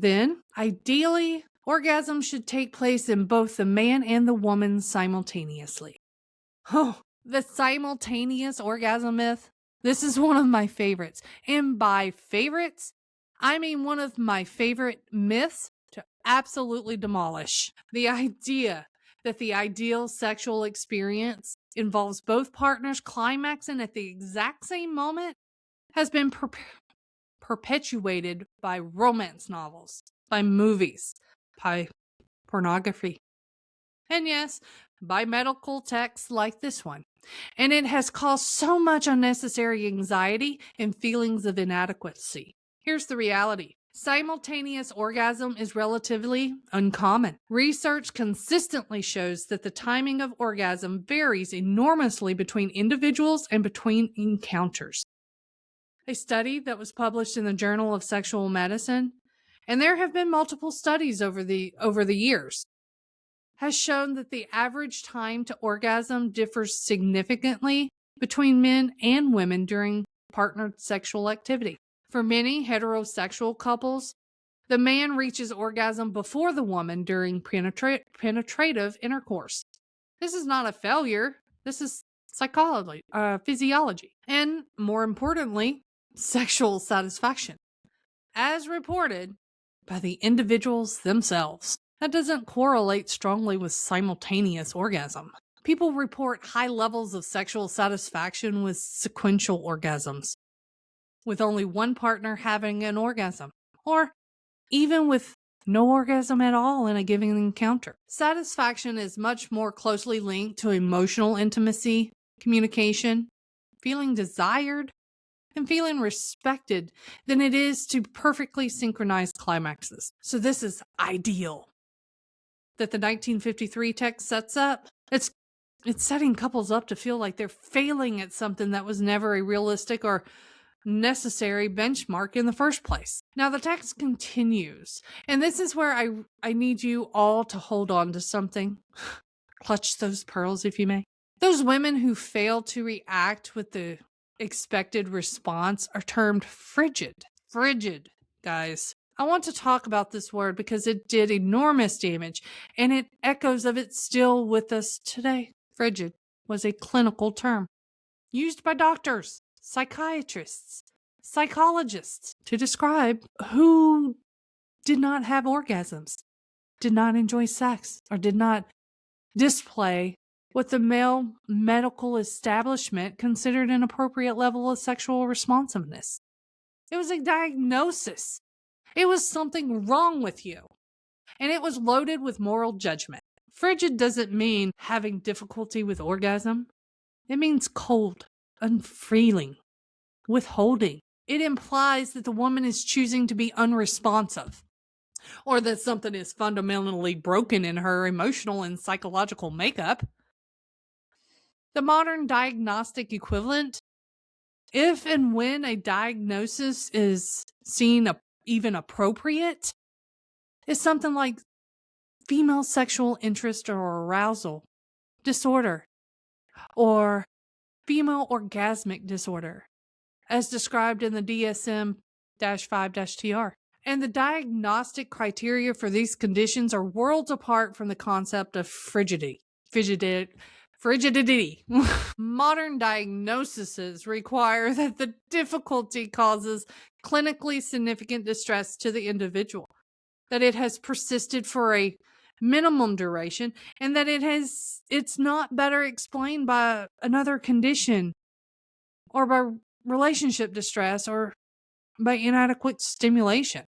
Then, ideally, orgasm should take place in both the man and the woman simultaneously. Oh, the simultaneous orgasm myth. This is one of my favorites. And by favorites, I mean one of my favorite myths to absolutely demolish. The idea that the ideal sexual experience involves both partners climaxing at the exact same moment has been perpetuated by romance novels, by movies, by pornography, and yes, by medical texts like this one. And it has caused so much unnecessary anxiety and feelings of inadequacy. Here's the reality. Simultaneous orgasm is relatively uncommon. Research consistently shows that the timing of orgasm varies enormously between individuals and between encounters. A study that was published in the Journal of Sexual Medicine, and there have been multiple studies over the years, has shown that the average time to orgasm differs significantly between men and women during partnered sexual activity. For many heterosexual couples, the man reaches orgasm before the woman during penetrative intercourse. This is not a failure. This is physiology, and more importantly, sexual satisfaction, as reported by the individuals themselves. That doesn't correlate strongly with simultaneous orgasm. People report high levels of sexual satisfaction with sequential orgasms, with only one partner having an orgasm, or even with no orgasm at all in a given encounter. Satisfaction is much more closely linked to emotional intimacy, communication, feeling desired, and feeling respected than it is to perfectly synchronized climaxes. So this is ideal that the 1953 text sets up. It's setting couples up to feel like they're failing at something that was never a realistic or necessary benchmark in the first place. Now the text continues, and this is where I need you all to hold on to something. Clutch those pearls if you may. Those women who fail to react with the expected response are termed frigid. Frigid, guys. I want to talk about this word because it did enormous damage, and it echoes of it still with us today. Frigid was a clinical term used by doctors, psychiatrists, psychologists to describe who did not have orgasms, did not enjoy sex, or did not display what the male medical establishment considered an appropriate level of sexual responsiveness. It was a diagnosis. It was something wrong with you. And it was loaded with moral judgment. Frigid doesn't mean having difficulty with orgasm. It means cold, unfeeling, withholding. It implies that the woman is choosing to be unresponsive, or that something is fundamentally broken in her emotional and psychological makeup. The modern diagnostic equivalent, if and when a diagnosis is seen even appropriate, is something like female sexual interest or arousal disorder, or female orgasmic disorder, as described in the DSM-5-TR. And the diagnostic criteria for these conditions are worlds apart from the concept of frigidity. Modern diagnoses require that the difficulty causes clinically significant distress to the individual, that it has persisted for a minimum duration, and that it's not better explained by another condition, or by relationship distress, or by inadequate stimulation.